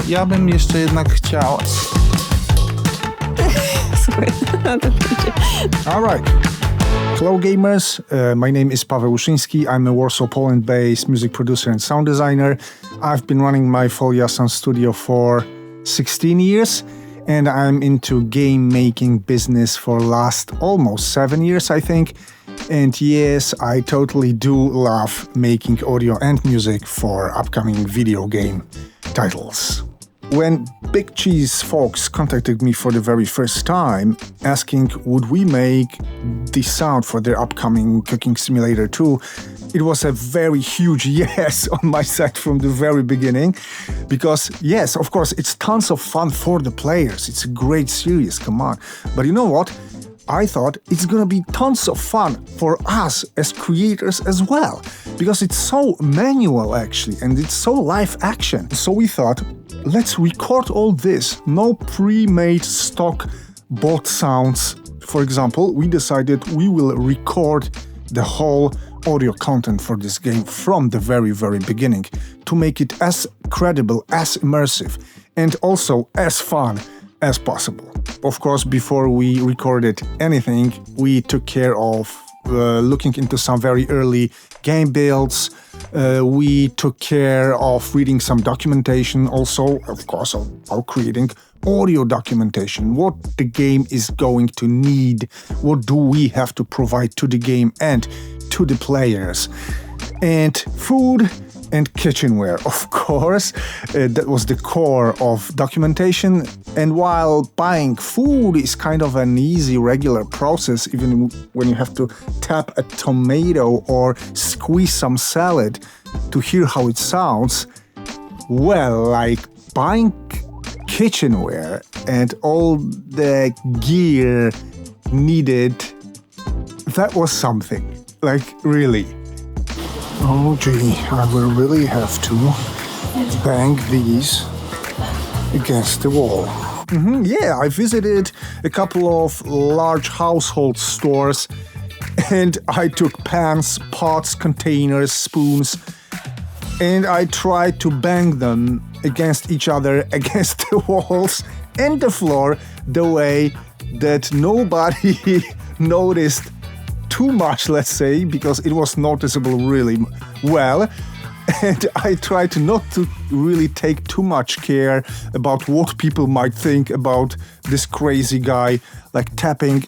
ja bym jeszcze jednak chciał... Super. All right. Hello, gamers. My name is Paweł Uszyński. I'm a Warsaw, Poland-based music producer and sound designer. I've been running my Folia Soundstudio for 16 years, and I'm into game making business for last almost 7 years, I think. And yes, I totally do love making audio and music for upcoming video game titles. When Big Cheese folks contacted me for the very first time, asking would we make the sound for their upcoming Cooking Simulator 2, it was a very huge yes on my side from the very beginning. Because yes, of course, it's tons of fun for the players. It's a great series, come on. But you know what? I thought it's gonna be tons of fun for us as creators as well. Because it's so manual actually, and it's so live action. So we thought, let's record all this, no pre-made stock bot sounds. For example, we decided we will record the whole audio content for this game from the very, very beginning to make it as credible, as immersive, and also as fun as possible. Of course, before we recorded anything, we took care of looking into some very early game builds. We took care of reading some documentation, also, of course, of creating audio documentation, what the game is going to need, what do we have to provide to the game and to the players. And food and kitchenware, of course. That was the core of documentation. And while buying food is kind of an easy, regular process, even when you have to tap a tomato or squeeze some salad to hear how it sounds, well, like buying kitchenware and all the gear needed, that was something. Like, really. Oh gee, I will really have to bang these against the wall. Yeah, I visited a couple of large household stores and I took pans, pots, containers, spoons, and I tried to bang them against each other, against the walls and the floor, the way that nobody noticed too much, let's say, because it was noticeable really well. And I tried to not to really take too much care about what people might think about this crazy guy, like tapping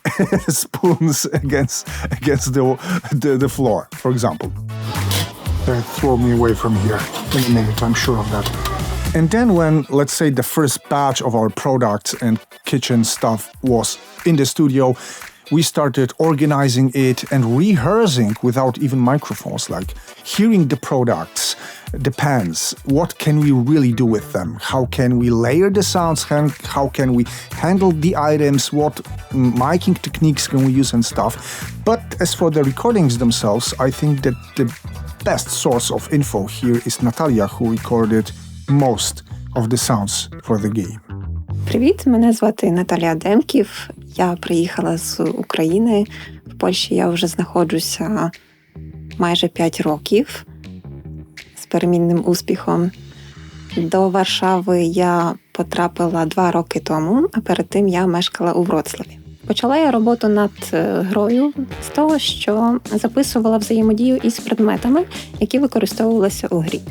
spoons against the floor, for example. They throw me away from here in a minute, I'm sure of that. And then when, let's say, the first batch of our products and kitchen stuff was in the studio, we started organizing it and rehearsing without even microphones, like hearing the products, the pans, what can we really do with them? How can we layer the sounds? How can we handle the items? What miking techniques can we use and stuff? But as for the recordings themselves, I think that the best source of info here is Natalia, who recorded most of the sounds for the game. Привіт, мене звати Наталія Демків. Я приїхала з України. В Польщі я вже знаходжуся майже 5 років з перемінним успіхом. До Варшави я потрапила 2 роки тому, а перед тим я мешкала у Вроцлаві. Почала я роботу над грою з того, що записувала взаємодію із предметами, які використовувалися у грі,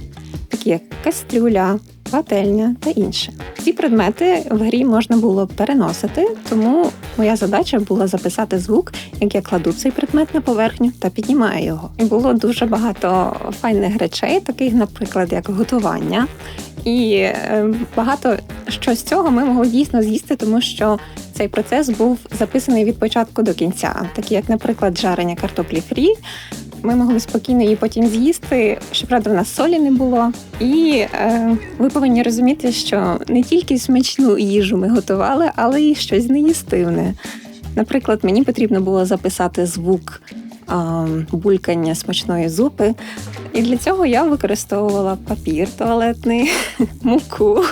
такі як кастрюля, пательня та інше. Ці предмети в грі можна було переносити, тому моя задача була записати звук, як я кладу цей предмет на поверхню та піднімаю його. І було дуже багато файних речей, таких, наприклад, як готування. І багато що з цього ми могли дійсно з'їсти, тому що цей процес був записаний від початку до кінця. Такі як, наприклад, жарення картоплі фрі. Ми могли спокійно її потім з'їсти, щоправда, в нас солі не було. І ви повинні розуміти, що не тільки смачну їжу ми готували, але й щось неїстивне. Наприклад, мені потрібно було записати звук булькання смачної зупи. І для цього я використовувала папір туалетний, муку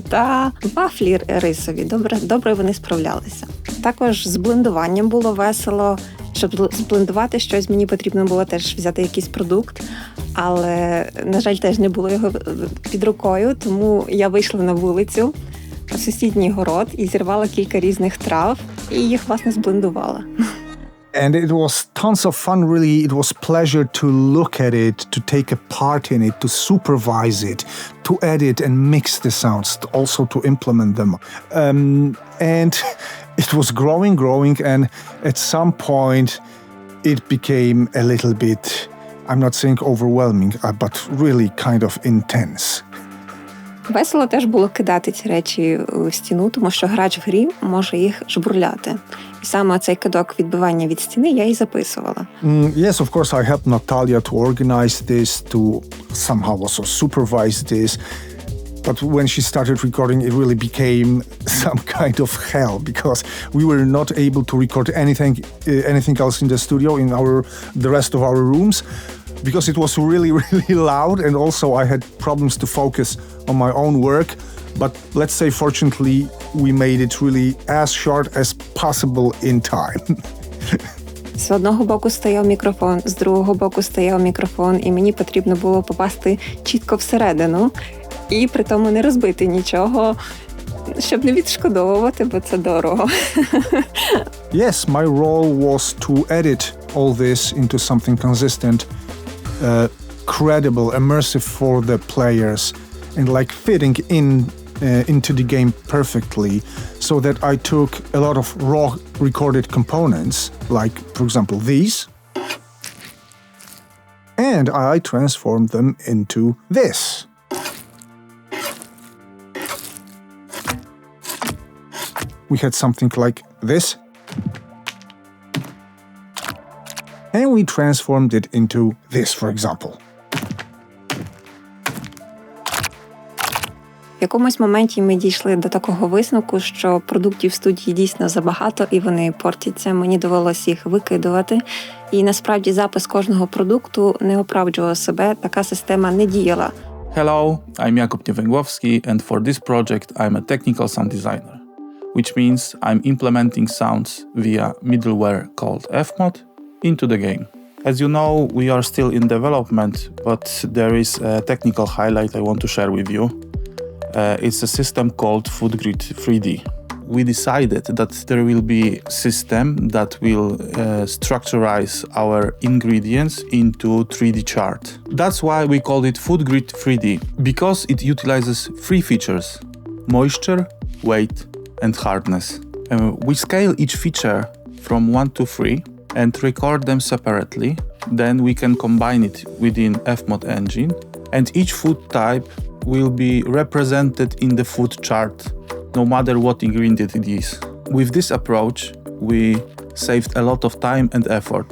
та вафлі рисові. Добре вони справлялися. Також з блендуванням було весело. Щоб зблендувати щось, мені потрібно було теж взяти якийсь продукт, але, на жаль, теж не було його під рукою, тому я вийшла на вулицю, у сусідній город і зірвала кілька різних трав і їх, власне, зблендувала. And it was tons of fun, really. It was pleasure to look at it, to take a part in it, to supervise it, to edit and mix the sounds, also to implement them. And it was growing, and at some point it became a little bit, I'm not saying overwhelming, but really kind of intense. Весело теж було кидати ці речі в стіну, тому що грач в грі може їх жбурляти. І саме цей кидок відбивання від стіни я і записувала. Yes, of course, I helped Natalia to organize this, to somehow also supervise this. But when she started recording, it really became some kind of hell because we were not able to record anything else in the studio, in the rest of our rooms, because it was really, really loud, and also I had problems to focus on my own work. But let's say, fortunately, we made it really as short as possible in time. З одного боку стояв мікрофон, з другого боку стояв мікрофон, і мені потрібно було попасти чітко всередину і при тому не розбити нічого, щоб не відшкодовувати, бо це дорого. Yes, my role was to edit all this into something consistent, credible, immersive for the players, and like fitting into the game perfectly, so that I took a lot of raw recorded components, like, for example, these, and I transformed them into this. We had something like this, and we transformed it into this, for example. В якомусь моменті ми дійшли до такого висновку, що продуктів в студії дійсно забагато і вони портяться. Мені довелося їх викидувати. І насправді запис кожного продукту не оправдував себе, така система не діяла. Hello, I'm Jakub Niewęgłowski, and for this project I'm a technical sound designer, which means I'm implementing sounds via middleware called fmod into the game. As you know, we are still in development, but there is a technical highlight I want to share with you. It's a system called FoodGrid 3D. We decided that there will be a system that will structurize our ingredients into 3D chart. That's why we call it FoodGrid 3D, because it utilizes three features: moisture, weight, and hardness. We scale each feature from 1 to 3 and record them separately. Then we can combine it within fmod engine, and each food type will be represented in the food chart, no matter what ingredient it is. With this approach, we saved a lot of time and effort.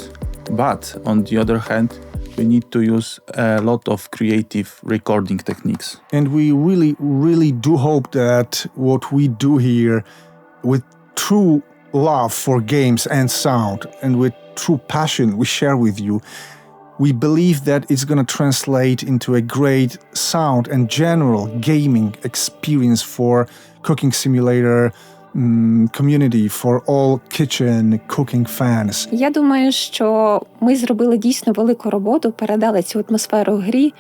But on the other hand, we need to use a lot of creative recording techniques. And we really, really do hope that what we do here with true love for games and sound and with true passion we share with you, we believe that it's going to translate into a great sound and general gaming experience for cooking simulator community, for all kitchen cooking fans. Я думаю, що ми зробили дійсно велику роботу, передали цю атмосферу в грі,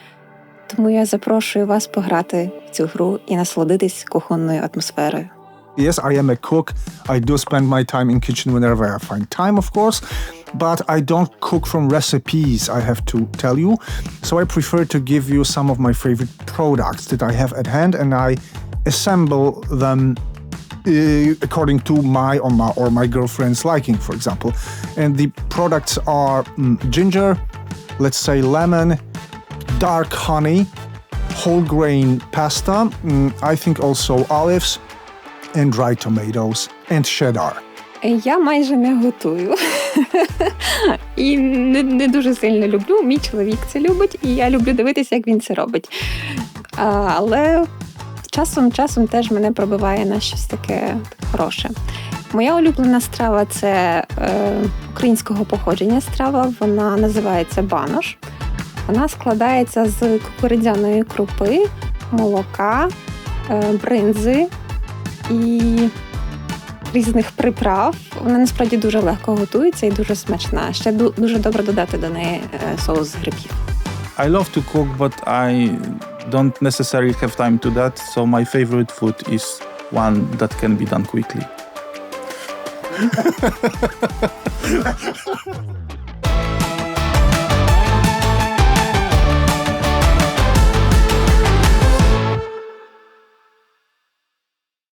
тому я запрошую вас пограти в цю гру і насолодитись кухонною атмосферою. Yes, I am a cook. I do spend my time in kitchen whenever I find time, of course, but I don't cook from recipes, I have to tell you. So I prefer to give you some of my favorite products that I have at hand, and I assemble them according to my or my girlfriend's liking, for example. And the products are ginger, let's say lemon, dark honey, whole grain pasta, I think also olives, and dried tomatoes, and cheddar. Я майже не готую. І не дуже сильно люблю. Мій чоловік це любить, і я люблю дивитися, як він це робить. Але часом теж мене пробиває на щось таке хороше. Моя улюблена страва – це українського походження страва. Вона називається банош. Вона складається з кукурудзяної крупи, молока, бринзи і різних приправ. Вона насправді дуже легко готується і дуже смачна. Ще дуже добре додати до неї соус з грибів. I love to cook, but I don't necessarily have time to that, so my favorite food is one that can be done quickly.